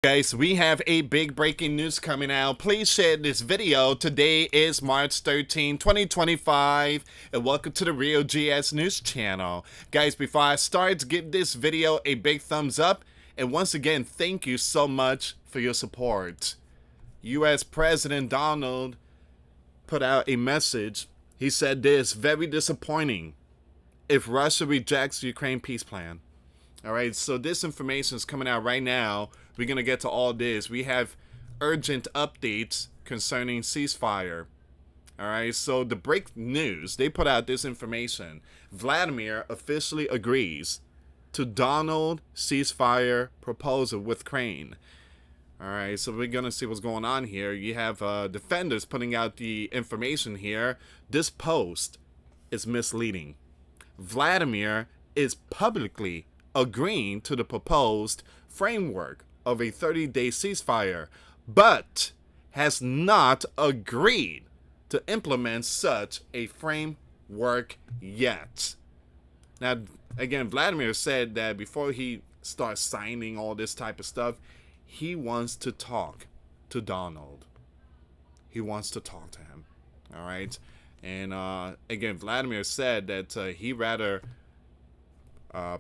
Guys, we have a big breaking news coming out. Please share this video. Today is March 13, 2025, and welcome to the Real GS News channel. Guys, before I start, give this video a big thumbs up, and once again, thank you so much for your support. US President Donald put out a message. He said this, very disappointing if Russia rejects Ukraine peace plan. All right, so this information is coming out right now. We're going to get to all this. We have urgent updates concerning ceasefire. All right, so the break news, they put out this information. Vladimir officially agrees to Donald ceasefire proposal with Ukraine. All right, so we're going to see what's going on here. You have defenders putting out the information here. This post is misleading. Vladimir is publicly agreeing to the proposed framework of a 30-day ceasefire, but has not agreed to implement such a framework yet. Now, again, Vladimir said that before he starts signing all this type of stuff, he wants to talk to Donald. He wants to talk to him. All right? And again, Vladimir said that he rather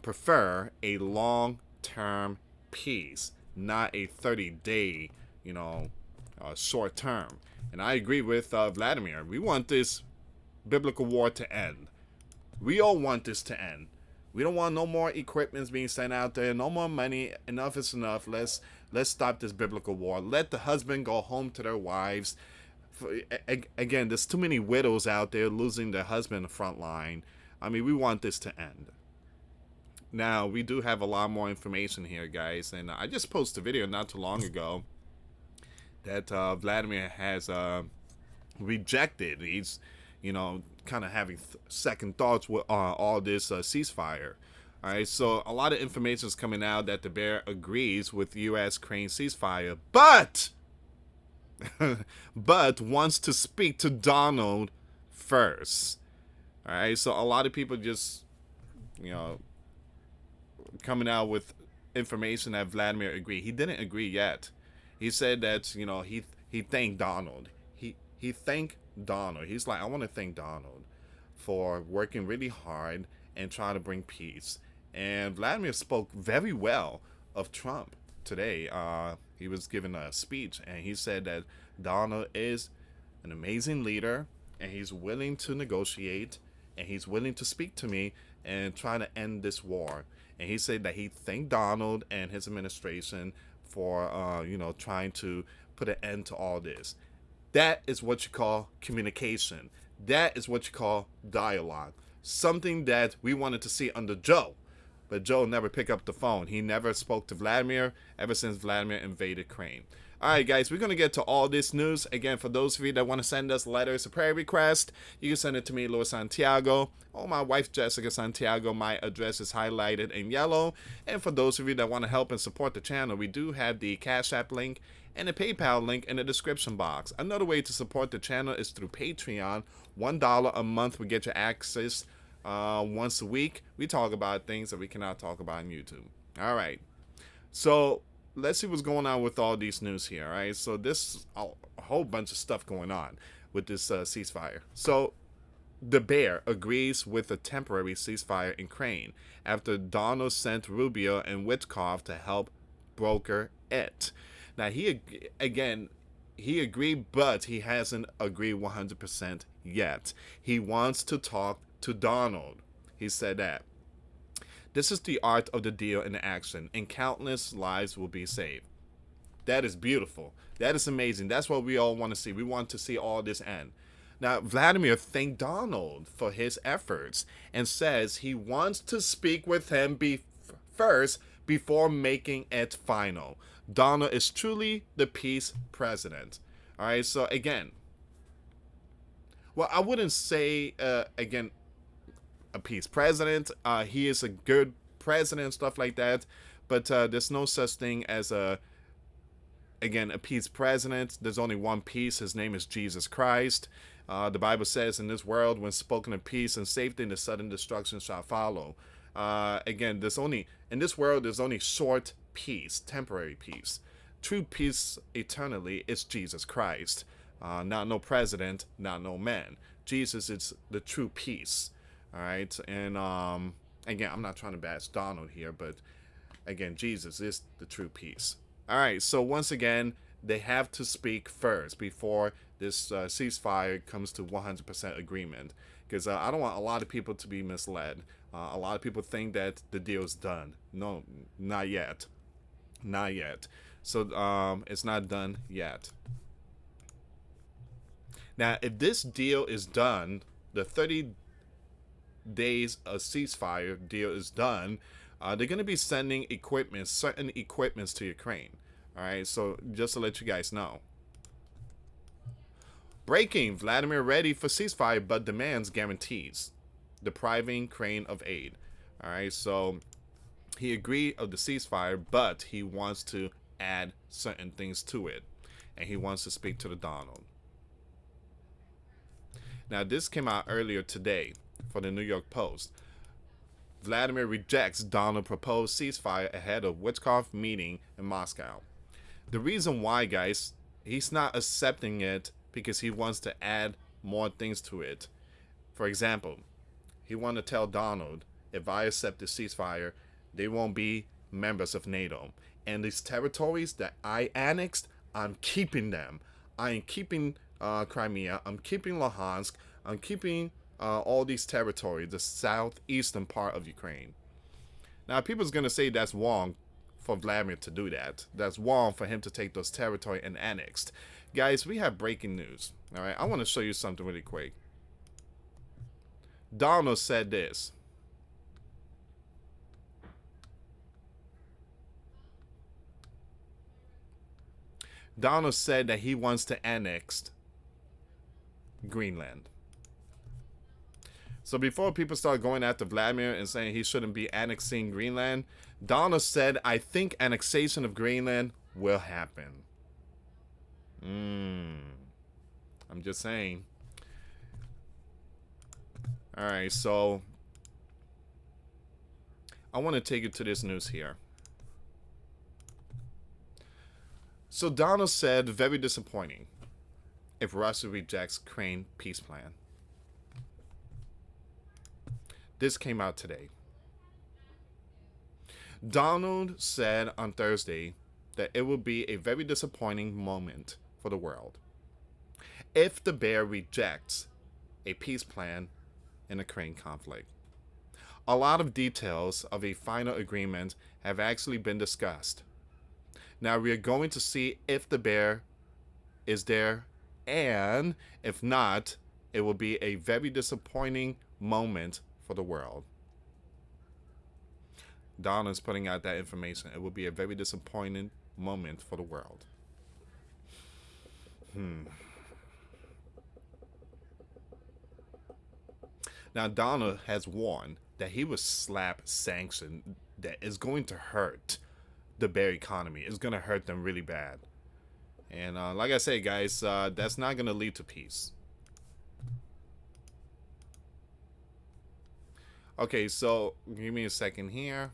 prefer a long-term peace, not a 30-day, short term. And I agree with Vladimir. We want this biblical war to end. We all want this to end. We don't want no more equipments being sent out there, no more money. Enough is enough. Let's stop this biblical war. Let the husband go home to their wives. Again, there's too many widows out there losing their husband in the front line. I mean, we want this to end. Now, we do have a lot more information here, guys, and I just posted a video not too long ago that Vladimir has rejected. He's, kind of having second thoughts with all this ceasefire. All right, so a lot of information is coming out that the bear agrees with U.S.-Ukraine ceasefire, but wants to speak to Donald first. All right, so a lot of people just, coming out with information that Vladimir agreed. He didn't agree yet. He said that, he thanked Donald. He thanked Donald. He's like, I want to thank Donald for working really hard and trying to bring peace. And Vladimir spoke very well of Trump today. He was giving a speech, and he said that Donald is an amazing leader, and he's willing to negotiate, and he's willing to speak to me and try to end this war. And he said that he thanked Donald and his administration for, trying to put an end to all this. That is what you call communication. That is what you call dialogue. Something that we wanted to see under Joe. But Joe never picked up the phone. He never spoke to Vladimir ever since Vladimir invaded Ukraine. All right, guys, we're going to get to all this news. Again, for those of you that want to send us letters or prayer requests, you can send it to me, US Santiago, or my wife, Jessica Santiago. My address is highlighted in yellow. And for those of you that want to help and support the channel, we do have the Cash App link and the PayPal link in the description box. Another way to support the channel is through Patreon. $1 a month will get you access once a week. We talk about things that we cannot talk about on YouTube. All right. So let's see what's going on with all these news here. All right. So this a whole bunch of stuff going on with this ceasefire. So the bear agrees with a temporary ceasefire in Ukraine after Donald sent Rubio and Witkoff to help broker it. Now, he agreed, but he hasn't agreed 100% yet. He wants to talk to Donald. He said that. This is the art of the deal in action, and countless lives will be saved. That is beautiful. That is amazing. That's what we all want to see. We want to see all this end. Now, Vladimir thanked Donald for his efforts and says he wants to speak with him first before making it final. Donald is truly the peace president. All right, so again, well, I wouldn't say, again, a peace president. He is a good president, stuff like that, but there's no such thing as a peace president. There's only one peace. His name is Jesus Christ. The Bible says, in this world, when spoken of peace and safety, the sudden destruction shall follow. Again, in this world, there's only short peace, temporary peace. true peace eternally is Jesus Christ. Not no president, not no man. Jesus is the true peace. All right. And again, I'm not trying to bash Donald here, but again, Jesus is the true peace. All right. So once again, they have to speak first before this ceasefire comes to 100% agreement. Because I don't want a lot of people to be misled. A lot of people think that the deal's done. No, not yet. Not yet. So it's not done yet. Now, if this deal is done, the 30 days of ceasefire deal is done, they're going to be sending equipment, certain equipments to Ukraine. All right, so just to let you guys know. Breaking: Vladimir ready for ceasefire but demands guarantees, depriving Ukraine of aid. All right, so he agreed of the ceasefire, but he wants to add certain things to it, and he wants to speak to the Donald. Now, this came out earlier today for the New York Post. Vladimir rejects Donald proposed ceasefire ahead of Witkoff meeting in Moscow. The reason why, guys, he's not accepting it because he wants to add more things to it. For example, he wanted to tell Donald, if I accept the ceasefire, they won't be members of NATO. And these territories that I annexed, I'm keeping them. I am keeping Crimea, I'm keeping Luhansk, I'm keeping all these territories, the southeastern part of Ukraine. Now, people's going to say that's wrong for Vladimir to do that. That's wrong for him to take those territory and annexed. Guys, we have breaking news. All right, I want to show you something really quick. Donald said this. Donald said that he wants to annex Greenland. So before people start going after Vladimir and saying he shouldn't be annexing Greenland, Donald said, I think annexation of Greenland will happen. I'm just saying. All right, so I want to take you to this news here. So Donald said, very disappointing if Russia rejects Ukraine peace plan. This came out today. Donald said on Thursday that it will be a very disappointing moment for the world if the bear rejects a peace plan in the Ukraine conflict. A lot of details of a final agreement have actually been discussed. Now we are going to see if the bear is there, and if not, it will be a very disappointing moment for the world. Donald's putting out that information. It will be a very disappointing moment for the world. Now, Donald has warned that he will slap sanction that is going to hurt the bear economy. It's going to hurt them really bad. And like I say, guys, that's not going to lead to peace. Okay, so give me a second here.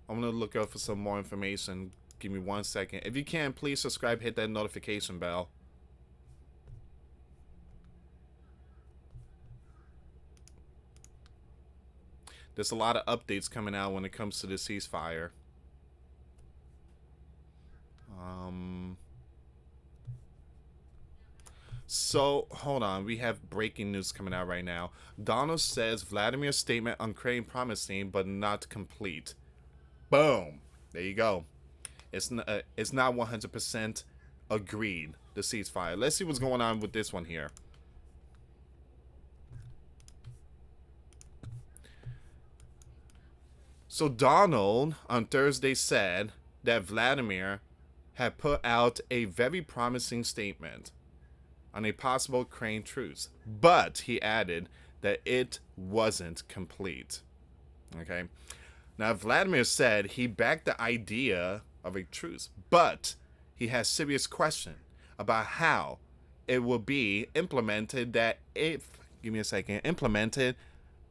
I'm going to look out for some more information. Give me 1 second. If you can, please subscribe, hit that notification bell. There's a lot of updates coming out when it comes to the ceasefire. So, hold on. We have breaking news coming out right now. Donald says Vladimir's statement on Ukraine promising but not complete. Boom. There you go. It's not 100% agreed, the ceasefire. Let's see what's going on with this one here. So Donald on Thursday said that Vladimir had put out a very promising statement on a possible Ukraine truce, but he added that it wasn't complete. Okay. Now, Vladimir said he backed the idea of a truce, but he has serious question about how it will be implemented, that if, give me a second, implemented,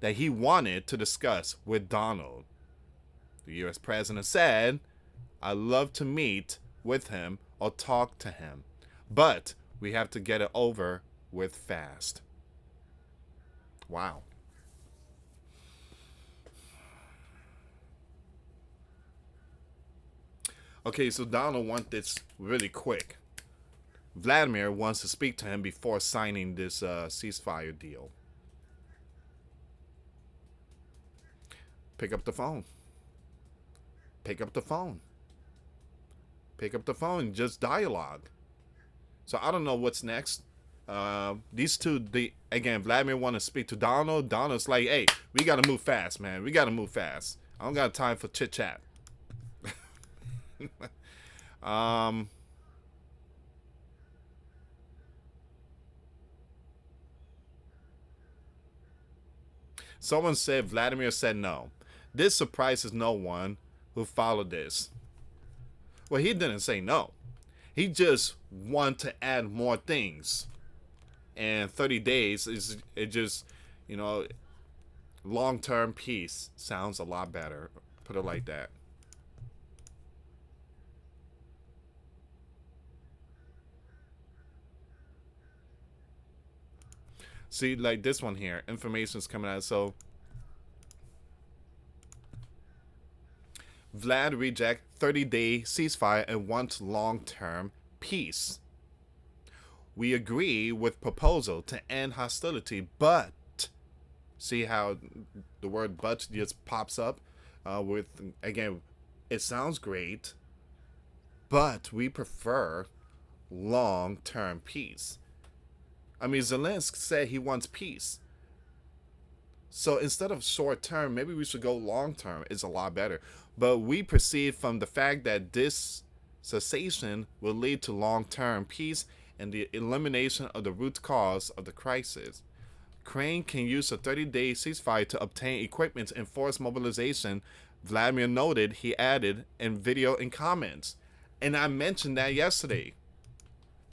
that he wanted to discuss with Donald. The US president said, "I love to meet with him or talk to him, but we have to get it over with fast." Wow. Okay, so Donald wants this really quick. Vladimir wants to speak to him before signing this ceasefire deal. Pick up the phone. Pick up the phone. Pick up the phone. Just dialogue. So I don't know what's next. These two, again, Vladimir want to speak to Donald. Donald's like, "Hey, we got to move fast, man. We got to move fast. I don't got time for chit chat." um, Someone said Vladimir said no. This surprises no one who followed this. Well, he didn't say no. He just want to add more things. And 30 days is it just, you know, long-term peace sounds a lot better. Put it like that. See, like this one here, information's coming out. So Vlad reject 30-day ceasefire and wants long-term peace. We agree with proposal to end hostility, but see how the word "but" just pops up with, again, it sounds great, but we prefer long-term peace. I mean, Zelensky said he wants peace. So instead of short term, maybe we should go long term. It's a lot better. But we perceive from the fact that this cessation will lead to long term peace and the elimination of the root cause of the crisis. Ukraine can use a 30-day ceasefire to obtain equipment and force mobilization, Vladimir noted, he added in video and comments. And I mentioned that yesterday.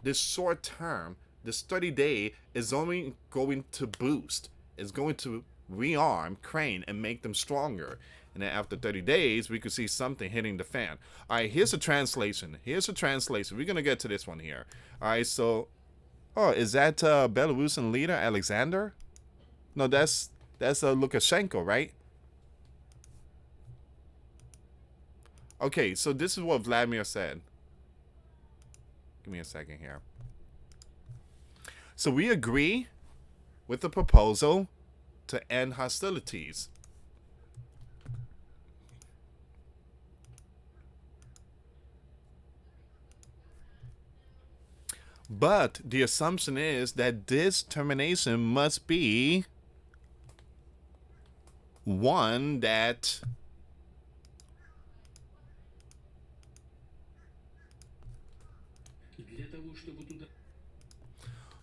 This short term, this 30-day is only going to boost, is going to rearm Ukraine and make them stronger. And then after 30 days, we could see something hitting the fan. All right, here's a translation. Here's a translation. We're going to get to this one here. All right, so, oh, is that Belarusian leader Alexander? No, that's Lukashenko, right? Okay, so this is what Vladimir said. Give me a second here. So we agree with the proposal to end hostilities. But the assumption is that this termination must be one that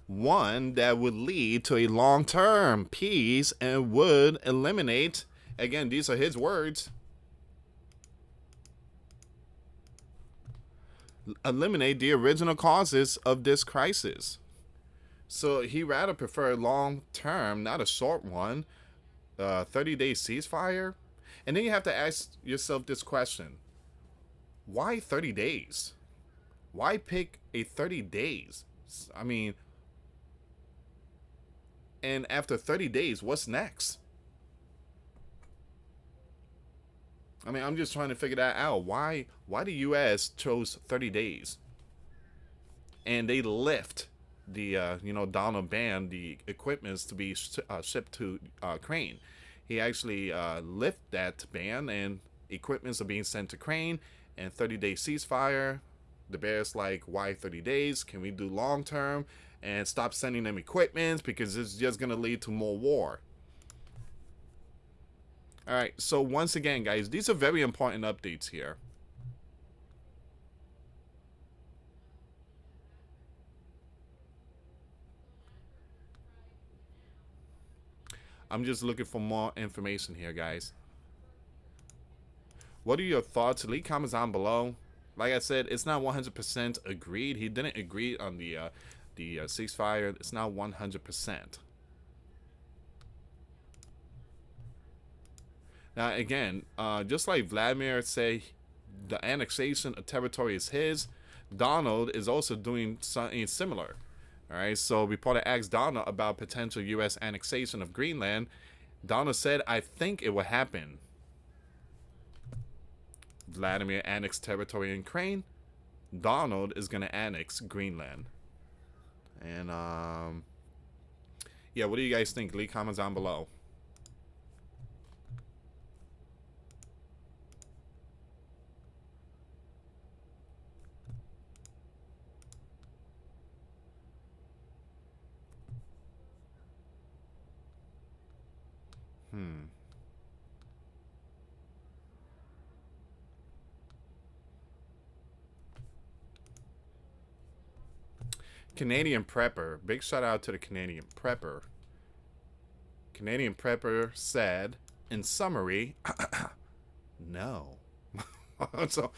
would lead to a long-term peace and would eliminate, again, these are his words, eliminate the original causes of this crisis. So he rather prefer long-term, not a short one, 30-day ceasefire. And then you have to ask yourself this question. Why 30 days? Why pick a 30 days? I mean, and after 30 days, what's next? I mean, I'm just trying to figure that out. Why the U.S. chose 30 days? And they lift the, Donald banned the equipments to be shipped to Ukraine. He actually lifted that ban, and equipments are being sent to Ukraine, and 30-day ceasefire. The bear's like, why 30 days? Can we do long term? And stop sending them equipment because it's just going to lead to more war. All right, so once again, guys, these are very important updates here. I'm just looking for more information here, guys. What are your thoughts? Leave comments down below. Like I said, it's not 100% agreed. He didn't agree on the ceasefire. It's not 100%. Now again, just like Vladimir said, the annexation of territory is his. Donald is also doing something similar. All right, so reporter asked Donald about potential U.S. annexation of Greenland. Donald said, "I think it will happen." Vladimir annexed territory in Ukraine. Donald is gonna annex Greenland. And yeah, what do you guys think? Leave comments down below. Hmm. Canadian Prepper. Big shout out to the Canadian Prepper. Canadian Prepper said, in summary, no. So,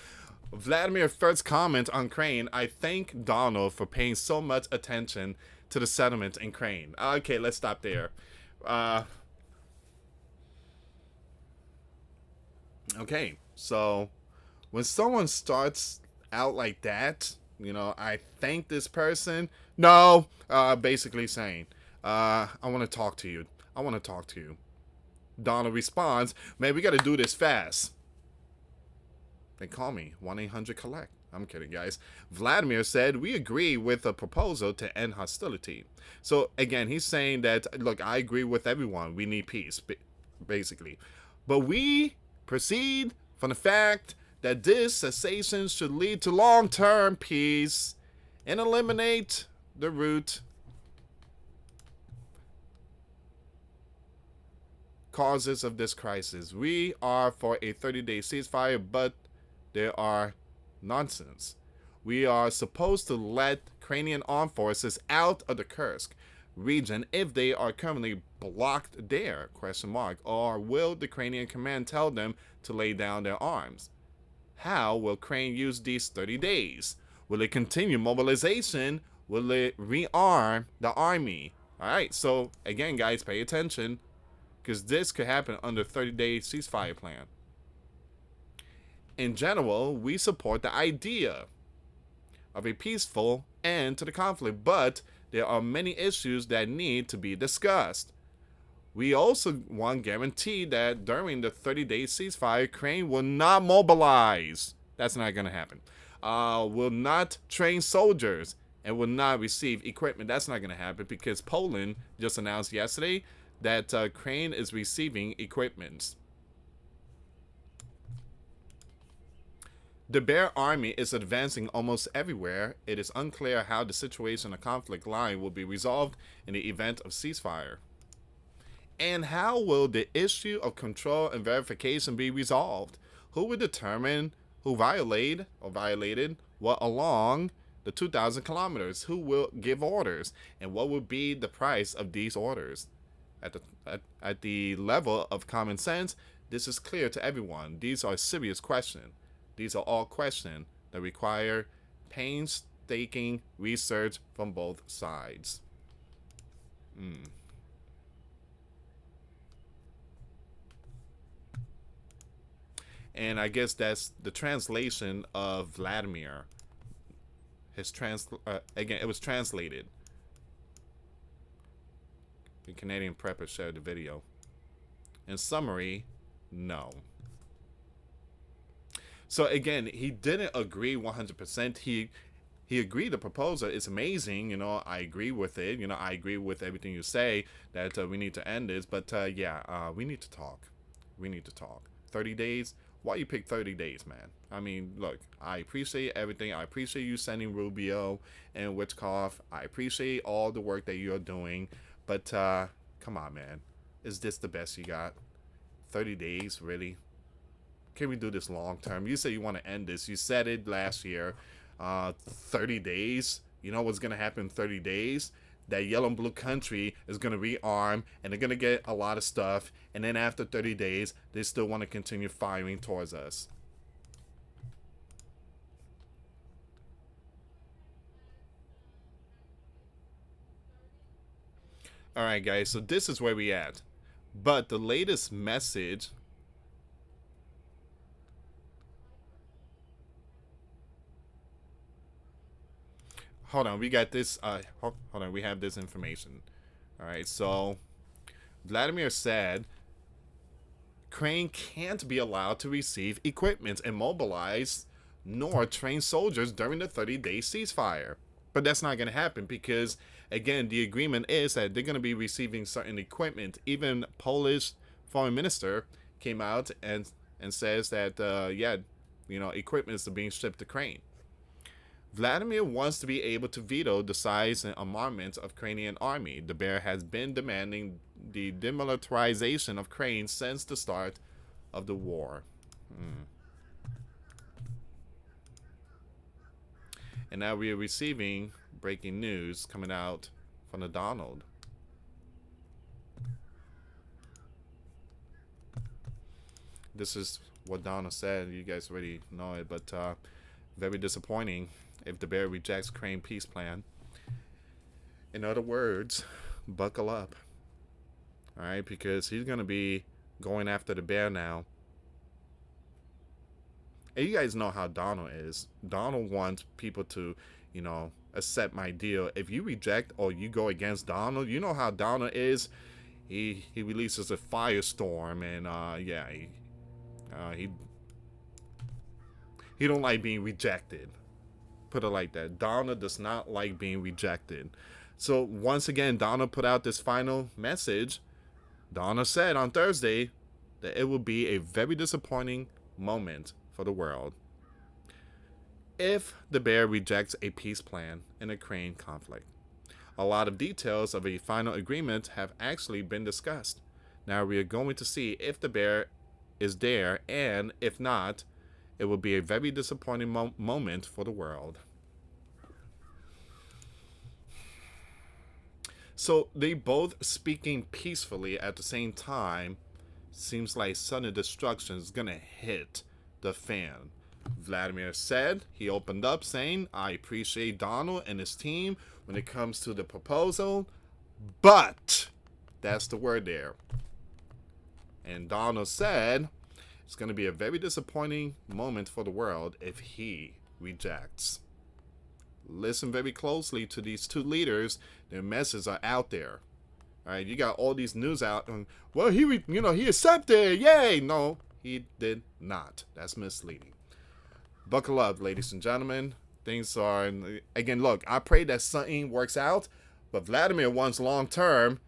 Vladimir first comment on Crane. I thank Donald for paying so much attention to the settlement in Crane. Okay, let's stop there. Uh, okay, so when someone starts out like that, I thank this person. No, basically saying, I want to talk to you. I want to talk to you. Donald responds, man, we got to do this fast. Then call me, 1-800-COLLECT. I'm kidding, guys. Vladimir said, we agree with a proposal to end hostility. So, again, he's saying that, look, I agree with everyone. We need peace, basically. But we proceed from the fact that this cessation should lead to long-term peace and eliminate the root causes of this crisis. We are for a 30-day ceasefire, but there are nonsense. We are supposed to let Ukrainian armed forces out of the Kursk region if they are currently blocked there, ? Or will the Ukrainian command tell them to lay down their arms? How will Ukraine use these 30 days? Will it continue mobilization? Will it rearm the army? All right, so again, guys, pay attention, because this could happen under 30-day ceasefire plan. In general, we support the idea of a peaceful end to the conflict, but there are many issues that need to be discussed. We also want guarantee that during the 30-day ceasefire, Ukraine will not mobilize. That's not going to happen. Will not train soldiers and will not receive equipment. That's not going to happen because Poland just announced yesterday that Ukraine is receiving equipment. The Bear Army is advancing almost everywhere. It is unclear how the situation of conflict line will be resolved in the event of ceasefire. And how will the issue of control and verification be resolved? Who will determine who violated what along the 2,000 kilometers? Who will give orders? And what will be the price of these orders? At the level of common sense, this is clear to everyone. These are serious questions. These are all questions that require painstaking research from both sides. And I guess that's the translation of Vladimir. Again, it was translated. The Canadian Prepper shared the video. In summary, no. So again, he didn't agree 100%. He agreed the proposal is amazing. I agree with it. I agree with everything you say that we need to end this. But yeah, we need to talk. We need to talk. 30 days? Why you pick 30 days, man? I mean, look, I appreciate everything. I appreciate you sending Rubio and Witchkoff. I appreciate all the work that you're doing. But come on, man. Is this the best you got? 30 days, really? Can we do this long term? You say you want to end this. You said it last year. 30 days. You know what's going to happen in 30 days? That yellow and blue country is going to rearm and they're going to get a lot of stuff. And then after 30 days, they still want to continue firing towards us. All right, guys. So this is where we at. But the latest message. Hold on, we got this. Hold on, we have this information. All right, so Vladimir said Ukraine can't be allowed to receive equipment and mobilize nor train soldiers during the 30-day ceasefire. But that's not going to happen because, again, the agreement is that they're going to be receiving certain equipment. Even Polish foreign minister came out and says that, yeah, equipment is being shipped to Ukraine. Vladimir wants to be able to veto the size and armament of Ukrainian army. The bear has been demanding the demilitarization of Ukraine since the start of the war. And now we are receiving breaking news coming out from the Donald. This is what Donald said. You guys already know it, but very disappointing if the bear rejects Ukraine peace plan. In other words, buckle up. All right, because he's going to be going after the bear now. And you guys know how Donald is. Donald wants people to, accept my deal. If you reject or you go against Donald, you know how Donald is. He releases a firestorm, and he don't like being rejected. Put it like that. Donald does not like being rejected. So once again, Donald put out this final message. Donald said on Thursday that it will be a very disappointing moment for the world if the bear rejects a peace plan in the Ukraine conflict. A lot of details of a final agreement have actually been discussed. Now we are going to see if the bear is there, and if not, it will be a very disappointing moment for the world. So they both speaking peacefully at the same time. Seems like sudden destruction is gonna hit the fan. Vladimir said, he opened up saying, I appreciate Donald and his team when it comes to the proposal, but that's the word there. And Donald said, it's going to be a very disappointing moment for the world if he rejects. Listen very closely to these two leaders. Their messages are out there. All right, you got all these news out. Well, he accepted. Yay! No, he did not. That's misleading. Buckle up, ladies and gentlemen. Things are, again, look, I pray that something works out, but Vladimir wants long term,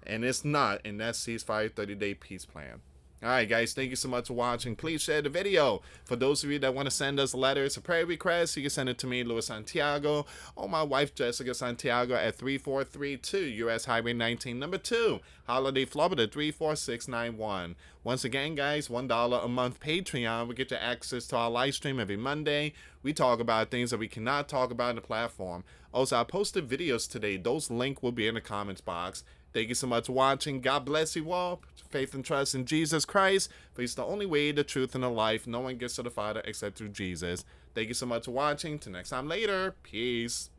and it's not in that ceasefire 30-day peace plan. Alright guys, thank you so much for watching. Please share the video. For those of you that want to send us letters or prayer requests, you can send it to me, US Santiago, or my wife, Jessica Santiago, at 3432 US Highway 19, number 2, Holiday, Florida, 34691. Once again, guys, $1 a month Patreon. We get you access to our live stream every Monday. We talk about things that we cannot talk about in the platform. Also, I posted videos today. Those links will be in the comments box. Thank you so much for watching. God bless you all. Faith and trust in Jesus Christ. For He's the only way, the truth, and the life. No one gets to the Father except through Jesus. Thank you so much for watching. Till next time later. Peace.